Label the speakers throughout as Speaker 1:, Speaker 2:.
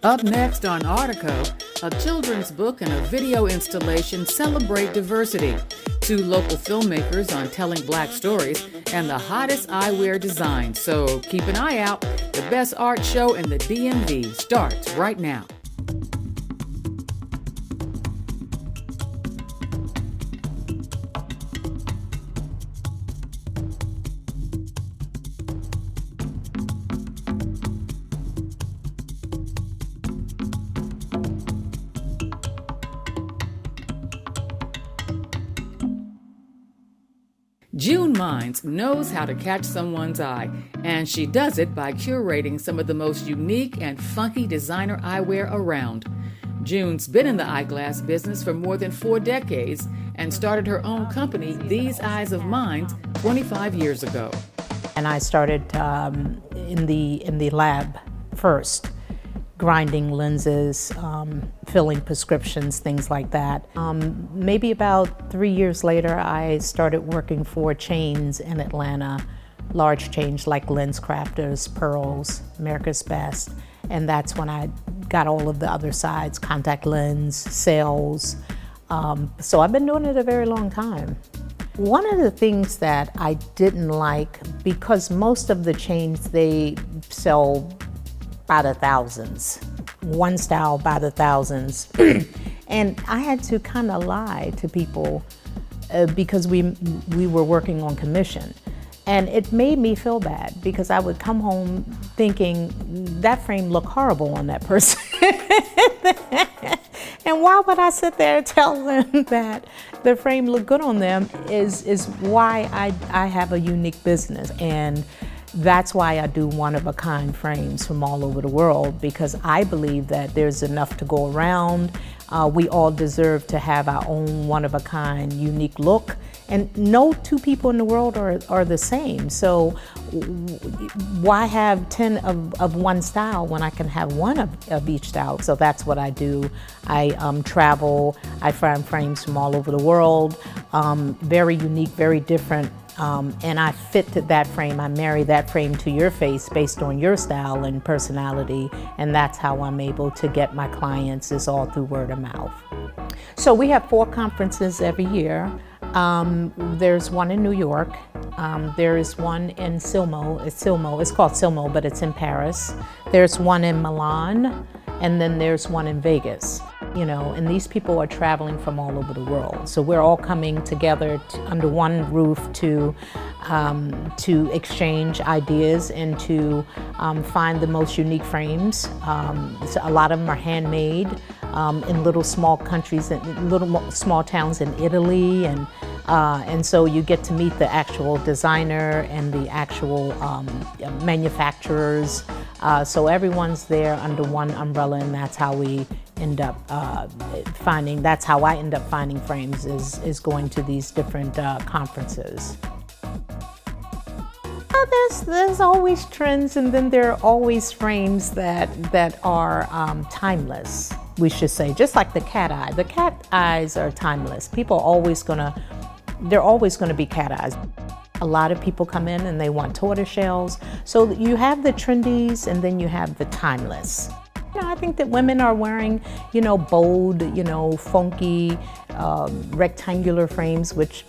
Speaker 1: Up next on Artico, a children's book and a video installation celebrate diversity. Two local filmmakers on telling Black stories and the hottest eyewear designs. So keep an eye out. The best art show in the D.M.V. starts right now. June Mines knows how to catch someone's eye, and she does it by curating some of the most unique and funky designer eyewear around. June's been in the eyeglass business for more than 4 decades and started her own company, These Eyes of Mine, 25 years ago.
Speaker 2: And I started in the lab first, grinding lenses, filling prescriptions, things like that. Maybe about 3 years later, I started working for chains in Atlanta, large chains like Lens Crafters, Pearls, America's Best, and that's when I got all of the other sides, contact lens, sales. So I've been doing it a very long time. One of the things that I didn't like, because most of the chains, they sell by the thousands, one style by the thousands. And I had to kind of lie to people because we were working on commission. And it made me feel bad because I would come home thinking that frame looked horrible on that person. And why would I sit there and tell them that the frame looked good on them is why I have a unique business. And that's why I do one-of-a-kind frames from all over the world, because I believe that there's enough to go around. We all deserve to have our own one-of-a-kind, unique look. And no two people in the world are the same. So why have 10 of one style when I can have one of each style? So that's what I do. I travel, I find frames from all over the world, very unique, very different. And I fit to that frame. I marry that frame to your face based on your style and personality, and that's how I'm able to get my clients, is all through word of mouth. So we have 4 conferences every year. There's one in New York. There is one in Silmo. It's called Silmo, but it's in Paris. There's one in Milan, and then there's one in Vegas. You know, and these people are traveling from all over the world. So we're all coming together under one roof to exchange ideas and to find the most unique frames. So a lot of them are handmade in little small countries, and little small towns in Italy, and so you get to meet the actual designer and the actual manufacturers. So everyone's there under one umbrella, and that's how we end up that's how I end up finding frames, is going to these different conferences. There's always trends, and then there are always frames that are timeless, we should say, just like the cat eye. The cat eyes are timeless. People are they're always gonna be cat eyes. A lot of people come in and they want tortoise shells. So you have the trendies, and then you have the timeless. I think that women are wearing, bold, funky, rectangular frames, which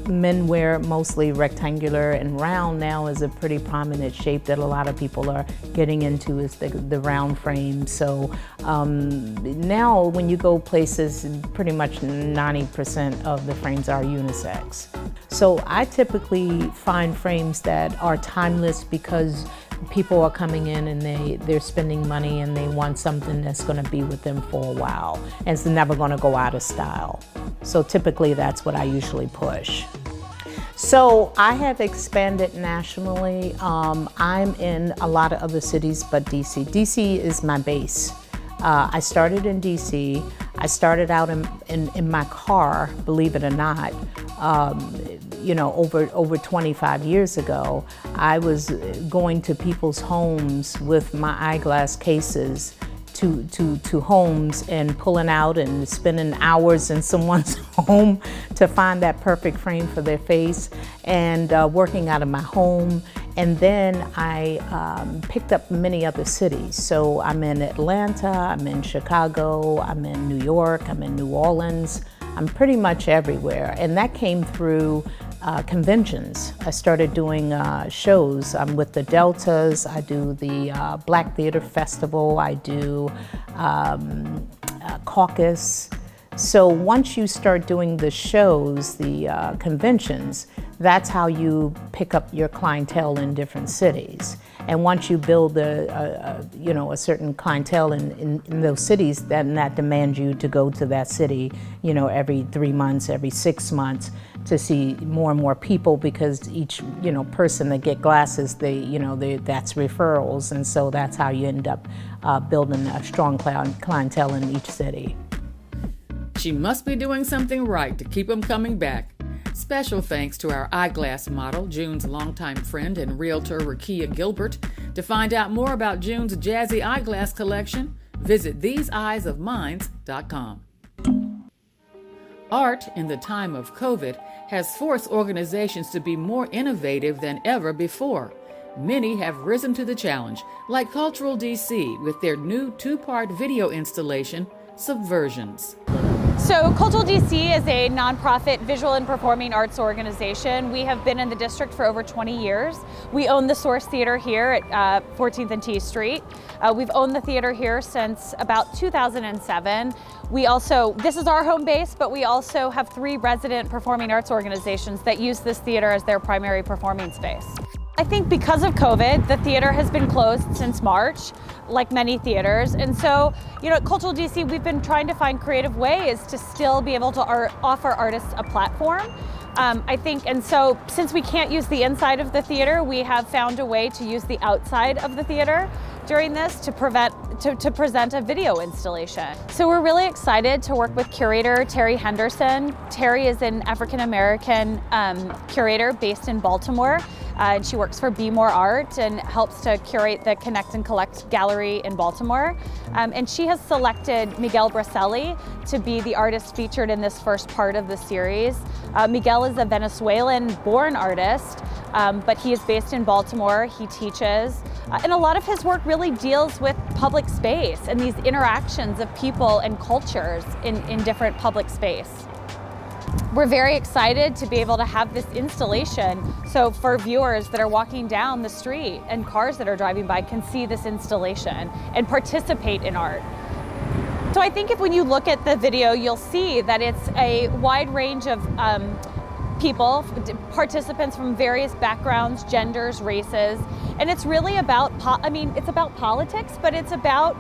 Speaker 2: men wear mostly rectangular, and round now is a pretty prominent shape that a lot of people are getting into, is the round frame. So now when you go places, pretty much 90% of the frames are unisex. So I typically find frames that are timeless because people are coming in and they're spending money and they want something that's going to be with them for a while and it's never going to go out of style. So typically that's what I usually push. So I have expanded nationally. I'm in a lot of other cities but DC. DC is my base. I started in DC. I started out in my car, believe it or not. Over 25 years ago, I was going to people's homes with my eyeglass cases to homes and pulling out and spending hours in someone's home to find that perfect frame for their face, and working out of my home And then I picked up many other cities. So I'm in Atlanta, I'm in Chicago, I'm in New York, I'm in New Orleans. I'm pretty much everywhere. And that came through conventions. I started doing shows. I'm with the Deltas, I do the Black Theater Festival, I do Caucus. So once you start doing the shows, the conventions, that's how you pick up your clientele in different cities. And once you build a certain clientele in those cities, then that demands you to go to that city, every 3 months, every 6 months, to see more and more people, because each person that get glasses, that's referrals, and so that's how you end up building a strong clientele in each city.
Speaker 1: She must be doing something right to keep them coming back. Special thanks to our eyeglass model, June's longtime friend and realtor, Rakia Gilbert. To find out more about June's jazzy eyeglass collection, visit theseeyesofminds.com. Art in the time of COVID has forced organizations to be more innovative than ever before. Many have risen to the challenge, like Cultural DC with their new 2-part video installation, Subversions.
Speaker 3: So Cultural DC is a nonprofit visual and performing arts organization. We have been in the district for over 20 years. We own the Source Theater here at 14th and T Street. We've owned the theater here since about 2007. This is our home base, but we also have 3 resident performing arts organizations that use this theater as their primary performing space. I think because of COVID, the theater has been closed since March, like many theaters. And so, at Cultural DC, we've been trying to find creative ways to still be able to offer artists a platform. And so since we can't use the inside of the theater, we have found a way to use the outside of the theater during this to present a video installation. So we're really excited to work with curator Terry Henderson. Terry is an African-American curator based in Baltimore. And she works for Be More Art and helps to curate the Connect and Collect gallery in Baltimore. And she has selected Miguel Braselli to be the artist featured in this first part of the series. Miguel is a Venezuelan-born artist, but he is based in Baltimore. He teaches, and a lot of his work really deals with public space and these interactions of people and cultures in different public space. We're very excited to be able to have this installation, so for viewers that are walking down the street and cars that are driving by can see this installation and participate in art. So I think when you look at the video, you'll see that it's a wide range of people, participants from various backgrounds, genders, races, and it's really about, it's about politics, but it's about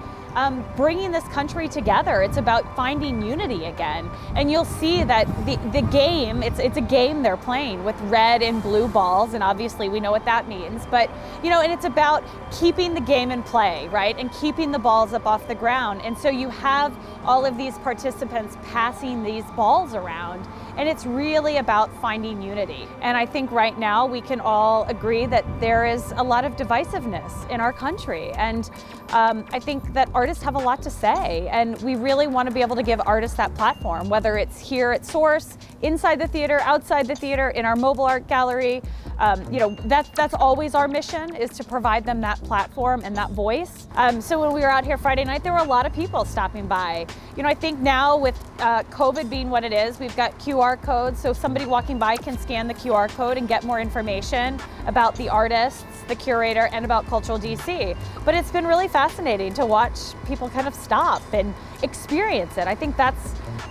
Speaker 3: bringing this country together. It's about finding unity again. And you'll see that the game, it's a game they're playing with red and blue balls, and obviously we know what that means. But, and it's about keeping the game in play, right? And keeping the balls up off the ground. And so you have all of these participants passing these balls around. And it's really about finding unity. And I think right now we can all agree that there is a lot of divisiveness in our country. And I think that artists have a lot to say. And we really want to be able to give artists that platform, whether it's here at Source, inside the theater, outside the theater, in our mobile art gallery. That's always our mission, is to provide them that platform and that voice. So when we were out here Friday night, there were a lot of people stopping by. I think now with COVID being what it is, we've got QR codes, so somebody walking by can scan the QR code and get more information about the artists, the curator, and about Cultural DC. But it's been really fascinating to watch people kind of stop and experience it. I think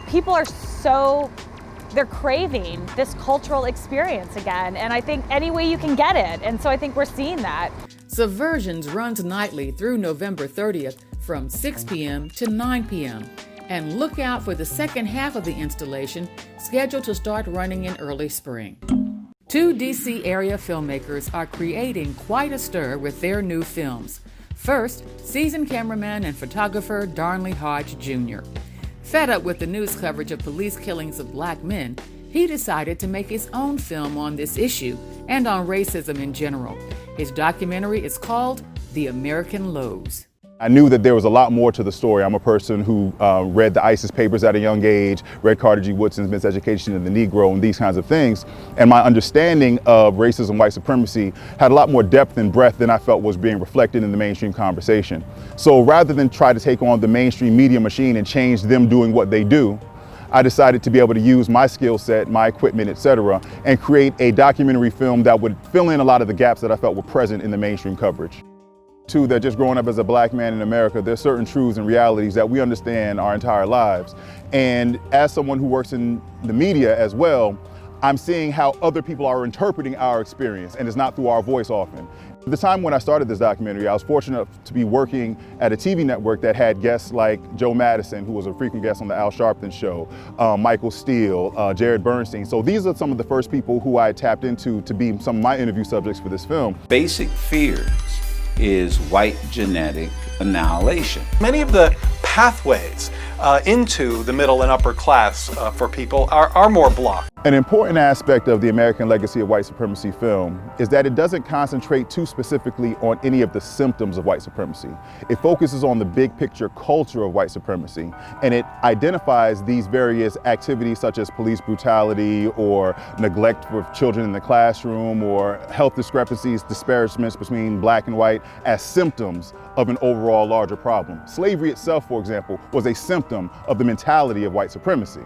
Speaker 3: people are they're craving this cultural experience again, and I think any way you can get it, and so I think we're seeing that.
Speaker 1: Subversions runs nightly through November 30th from 6 p.m. to 9 p.m. And look out for the second half of the installation, scheduled to start running in early spring. 2 DC area filmmakers are creating quite a stir with their new films. First, seasoned cameraman and photographer Darnley Hodge Jr. Fed up with the news coverage of police killings of black men, he decided to make his own film on this issue and on racism in general. His documentary is called The American Lows.
Speaker 4: I knew that there was a lot more to the story. I'm a person who read the ISIS papers at a young age, read Carter G. Woodson's Miseducation of the Negro and these kinds of things. And my understanding of racism, white supremacy had a lot more depth and breadth than I felt was being reflected in the mainstream conversation. So rather than try to take on the mainstream media machine and change them doing what they do, I decided to be able to use my skill set, my equipment, etc., and create a documentary film that would fill in a lot of the gaps that I felt were present in the mainstream coverage. Too, that just growing up as a black man in America, there's certain truths and realities that we understand our entire lives. And as someone who works in the media as well, I'm seeing how other people are interpreting our experience, and it's not through our voice often. At the time when I started this documentary, I was fortunate to be working at a TV network that had guests like Joe Madison, who was a frequent guest on the Al Sharpton Show, Michael Steele, Jared Bernstein. So these are some of the first people who I tapped into to be some of my interview subjects for this film.
Speaker 5: Basic fears is white genetic annihilation.
Speaker 6: Many of the pathways into the middle and upper class for people are more blocked.
Speaker 4: An important aspect of the American Legacy of White Supremacy film is that it doesn't concentrate too specifically on any of the symptoms of white supremacy. It focuses on the big picture culture of white supremacy, and it identifies these various activities such as police brutality or neglect for children in the classroom or health discrepancies, disparagements between black and white as symptoms of an overall larger problem. Slavery itself, for example, was a symptom of the mentality of white supremacy.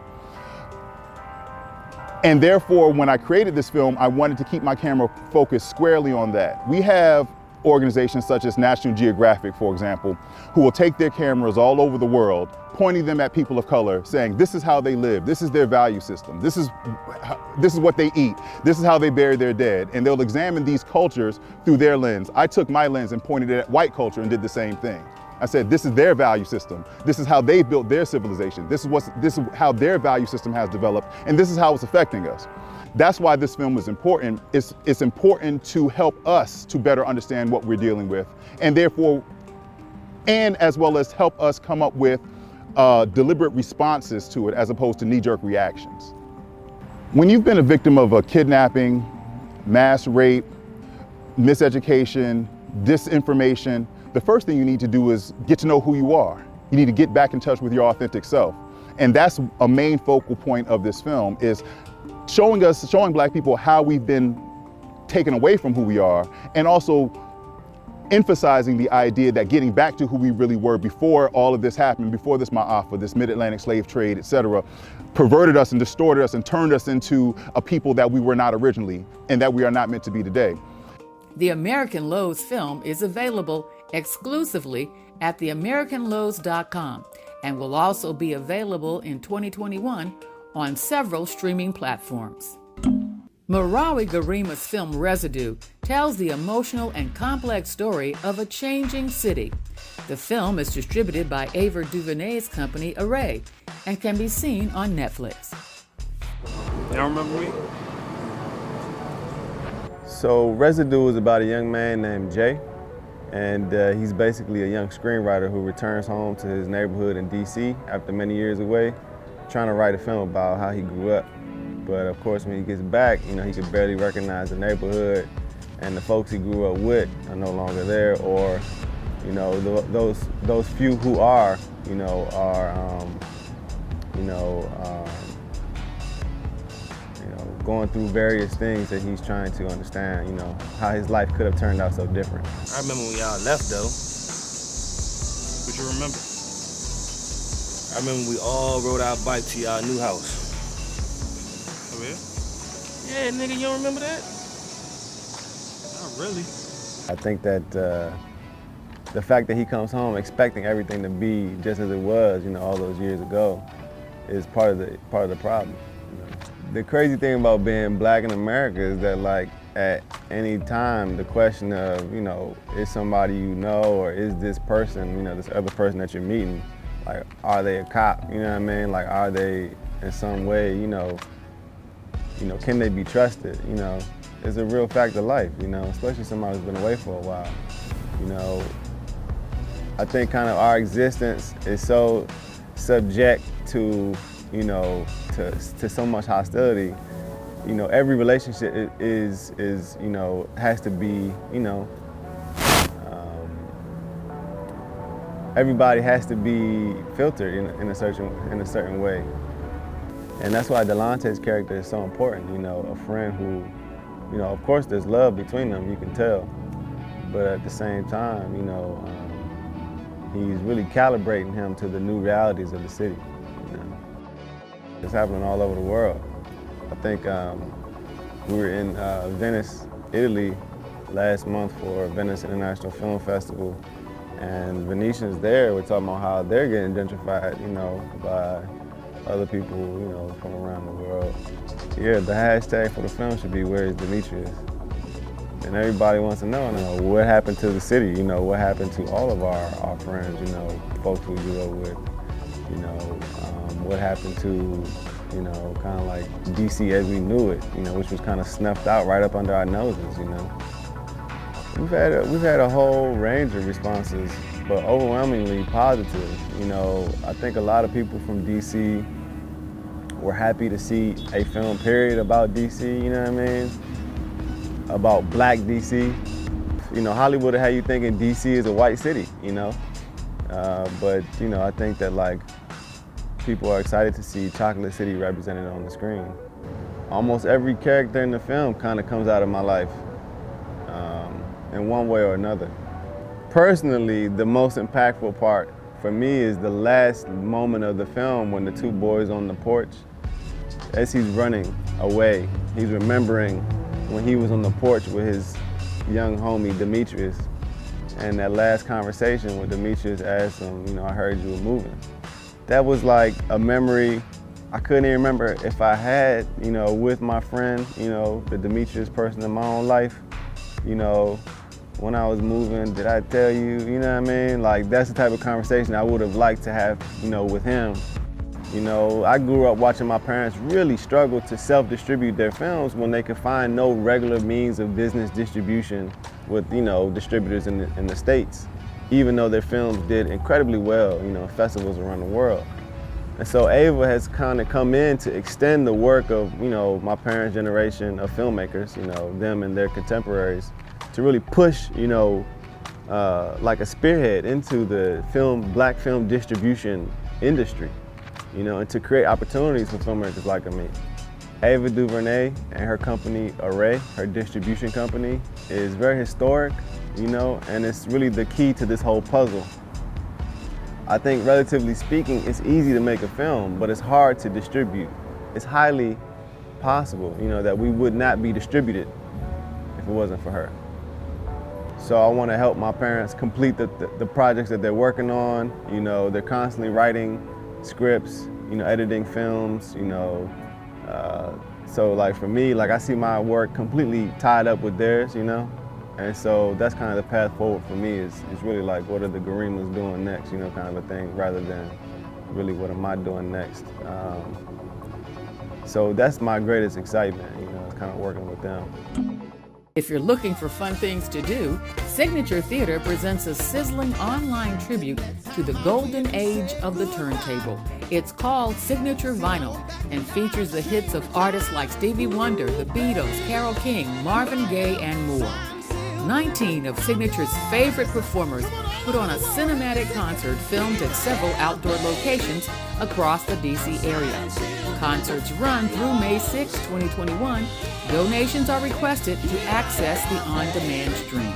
Speaker 4: And therefore, when I created this film, I wanted to keep my camera focused squarely on that. We have organizations such as National Geographic, for example, who will take their cameras all over the world, pointing them at people of color, saying, this is how they live, this is their value system, this is what they eat, this is how they bury their dead. And they'll examine these cultures through their lens. I took my lens and pointed it at white culture and did the same thing. I said, this is their value system. This is how they built their civilization. This is how their value system has developed, and this is how it's affecting us. That's why this film is important. It's important to help us to better understand what we're dealing with, and therefore, and as well as help us come up with deliberate responses to it as opposed to knee-jerk reactions. When you've been a victim of a kidnapping, mass rape, miseducation, disinformation, the first thing you need to do is get to know who you are. You need to get back in touch with your authentic self. And that's a main focal point of this film, is showing black people how we've been taken away from who we are, and also emphasizing the idea that getting back to who we really were before all of this happened, before this Ma'afa, this mid-Atlantic slave trade, etc., perverted us and distorted us and turned us into a people that we were not originally and that we are not meant to be today.
Speaker 1: The American Lowe's film is available exclusively at theamericanlowe's.com and will also be available in 2021 on several streaming platforms. Marawi Garima's film Residue tells the emotional and complex story of a changing city. The film is distributed by Ava DuVernay's company Array and can be seen on Netflix.
Speaker 7: Y'all remember me?
Speaker 8: So Residue is about a young man named Jay, and he's basically a young screenwriter who returns home to his neighborhood in DC after many years away, trying to write a film about how he grew up. But of course, when he gets back, he can barely recognize the neighborhood, and the folks he grew up with are no longer there, or those few who are, going through various things that he's trying to understand, how his life could have turned out so different.
Speaker 7: I remember when y'all left though. What you remember? I remember we all rode our bike to y'all new house. Oh yeah? Yeah, nigga, you don't remember that? Not really.
Speaker 8: I think that the fact that he comes home expecting everything to be just as it was, all those years ago, is part of the problem. The crazy thing about being black in America is that, like, at any time, the question of, is somebody you know, or is this person, this other person that you're meeting, like, are they a cop? You know what I mean? Like, are they in some way, can they be trusted? It's a real fact of life, especially somebody who's been away for a while. I think kind of our existence is so subject to, to so much hostility. Every relationship is has to be, everybody has to be filtered in a certain way. And that's why Delonte's character is so important, you know, a friend who, you know, of course there's love between them, you can tell, but at the same time, you know, he's really calibrating him to the new realities of the city. You know? It's happening all over the world. I think we were in Venice, Italy last month for Venice International Film Festival, and Venetians there were talking about how they're getting gentrified, you know, by other people, you know, from around the world. Yeah, the hashtag for the film should be "Where's Demetrius?" And everybody wants to know, what happened to the city, you know, what happened to all of our friends, you know, folks we grew up with, you know, what happened to, you know, kind of like DC as we knew it, you know, which was kind of snuffed out right up under our noses, you know. We've had a whole range of responses, but overwhelmingly positive. You know, I think a lot of people from DC were happy to see a film period about DC, you know what I mean? About black DC. You know, Hollywood will have you thinking DC is a white city, you know? But, you know, I think that like people are excited to see Chocolate City represented on the screen. Almost every character in the film kind of comes out of my life in one way or another. Personally, the most impactful part for me is the last moment of the film when the two boys on the porch, as he's running away, he's remembering when he was on the porch with his young homie Demetrius, and that last conversation where Demetrius asked him, you know, I heard you were moving. That was like a memory I couldn't even remember if I had, you know, with my friend, you know, the Demetrius person in my own life, you know, when I was moving, did I tell you, you know what I mean? Like, that's the type of conversation I would have liked to have, you know, with him. You know, I grew up watching my parents really struggle to self-distribute their films when they could find no regular means of business distribution with, you know, distributors in the States, even though their films did incredibly well, you know, in festivals around the world. And so Ava has kind of come in to extend the work of, you know, my parents' generation of filmmakers, you know, them and their contemporaries, to really push, you know, like a spearhead into the black film distribution industry, you know, and to create opportunities for filmmakers like me. Ava DuVernay and her company, Array, her distribution company, is very historic, you know, and it's really the key to this whole puzzle. I think, relatively speaking, it's easy to make a film, but it's hard to distribute. It's highly possible, you know, that we would not be distributed if it wasn't for her. So I want to help my parents complete the projects that they're working on. You know, they're constantly writing scripts, you know, editing films, you know. So like for me, like I see my work completely tied up with theirs, you know. And so that's kind of the path forward for me is really like, what are the Garimas doing next, you know, kind of a thing, rather than really what am I doing next. So that's my greatest excitement, you know, it's kind of working with them.
Speaker 1: If you're looking for fun things to do, Signature Theater presents a sizzling online tribute to the golden age of the turntable. It's called Signature Vinyl and features the hits of artists like Stevie Wonder, The Beatles, Carole King, Marvin Gaye, and more. 19 of Signature's favorite performers put on a cinematic concert filmed at several outdoor locations across the DC area. Concerts run through May 6, 2021. Donations are requested to access the on-demand stream.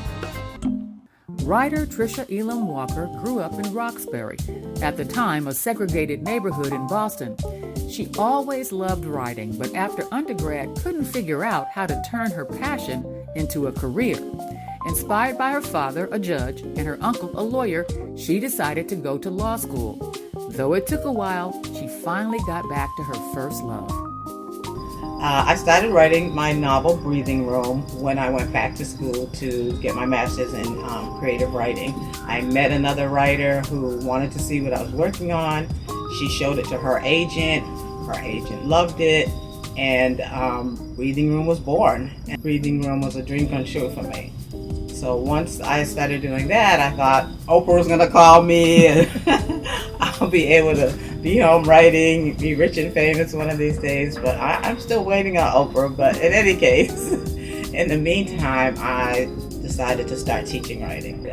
Speaker 1: Writer Trisha Elam Walker grew up in Roxbury, at the time a segregated neighborhood in Boston. She always loved writing, but after undergrad couldn't figure out how to turn her passion into a career. Inspired by her father, a judge, and her uncle, a lawyer, she decided to go to law school. Though it took a while, she finally got back to her first love.
Speaker 9: I started writing my novel, Breathing Room, when I went back to school to get my master's in creative writing. I met another writer who wanted to see what I was working on. She showed it to her agent. Her agent loved it, and Breathing Room was born. And Breathing Room was a dream come true for me. So once I started doing that, I thought Oprah was going to call me and I'll be able to be home writing, be rich and famous one of these days. But I'm still waiting on Oprah. But in any case, in the meantime, I decided decided to start teaching writing.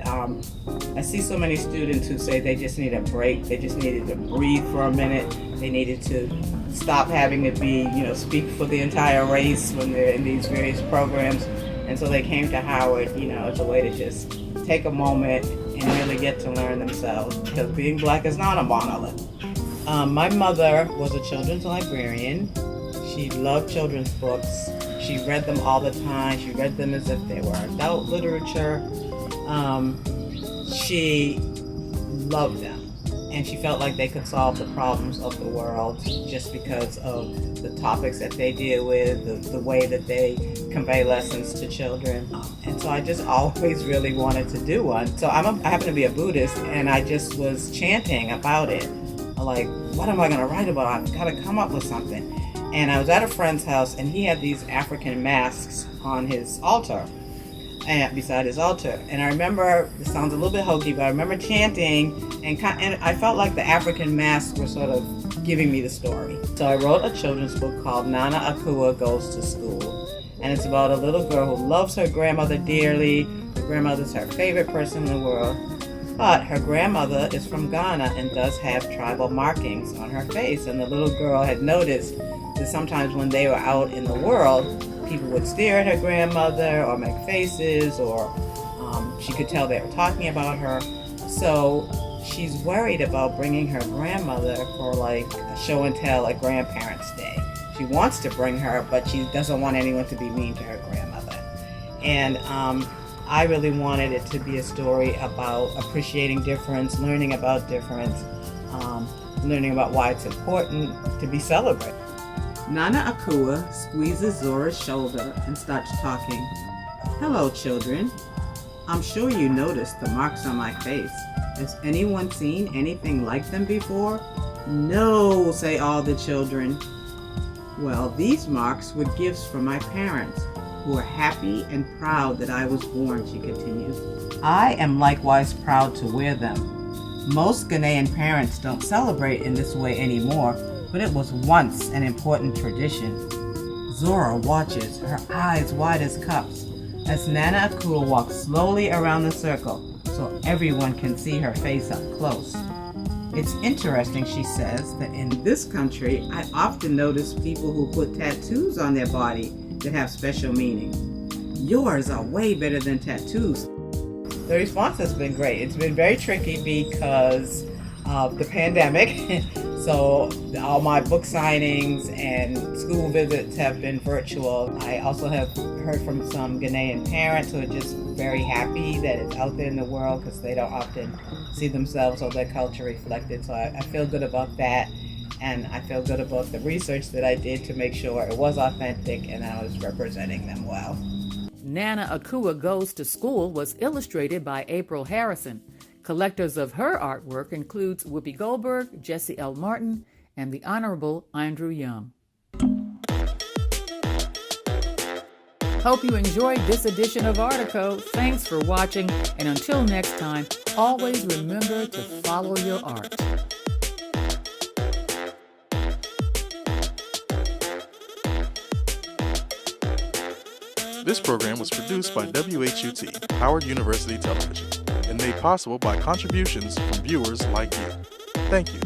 Speaker 9: I see so many students who say they just need a break, they just needed to breathe for a minute, they needed to stop having to be, speak for the entire race when they're in these various programs. And so they came to Howard, as a way to just take a moment and really get to learn themselves, because being Black is not a monolith. My mother was a children's librarian. She loved children's books. She read them all the time. She read them as if they were adult literature. She loved them. And she felt like they could solve the problems of the world just because of the topics that they deal with, the way that they convey lessons to children. And so I just always really wanted to do one. So I happen to be a Buddhist, and I just was chanting about it. Like, what am I going to write about? I've got to come up with something. And I was at a friend's house, and he had these African masks on his altar, and beside his altar. And I remember, it sounds a little bit hokey, but I remember chanting, and I felt like the African masks were sort of giving me the story. So I wrote a children's book called Nana Akua Goes to School. And it's about a little girl who loves her grandmother dearly. Her grandmother's her favorite person in the world. But her grandmother is from Ghana and does have tribal markings on her face. And the little girl had noticed that sometimes when they were out in the world, people would stare at her grandmother or make faces, or she could tell they were talking about her. So she's worried about bringing her grandmother for like a show and tell at Grandparents' Day. She wants to bring her, but she doesn't want anyone to be mean to her grandmother. And I really wanted it to be a story about appreciating difference, learning about difference, learning about why it's important to be celebrated. Nana Akua squeezes Zora's shoulder and starts talking. Hello, children. I'm sure you noticed the marks on my face. Has anyone seen anything like them before? No, say all the children. Well, these marks were gifts from my parents, who are happy and proud that I was born, she continues. I am likewise proud to wear them. Most Ghanaian parents don't celebrate in this way anymore, but it was once an important tradition. Zora watches, her eyes wide as cups, as Nana Akua walks slowly around the circle so everyone can see her face up close. It's interesting, she says, that in this country, I often notice people who put tattoos on their body that have special meaning. Yours are way better than tattoos. The response has been great. It's been very tricky because of the pandemic. So all my book signings and school visits have been virtual. I also have heard from some Ghanaian parents who are just very happy that it's out there in the world because they don't often see themselves or their culture reflected. So I feel good about that. And I feel good about the research that I did to make sure it was authentic and I was representing them well.
Speaker 1: Nana Akua Goes to School was illustrated by April Harrison. Collectors of her artwork includes Whoopi Goldberg, Jesse L. Martin, and the Honorable Andrew Young. Hope you enjoyed this edition of Artico. Thanks for watching, and until next time, always remember to follow your art.
Speaker 10: This program was produced by WHUT, Howard University Television, and made possible by contributions from viewers like you. Thank you.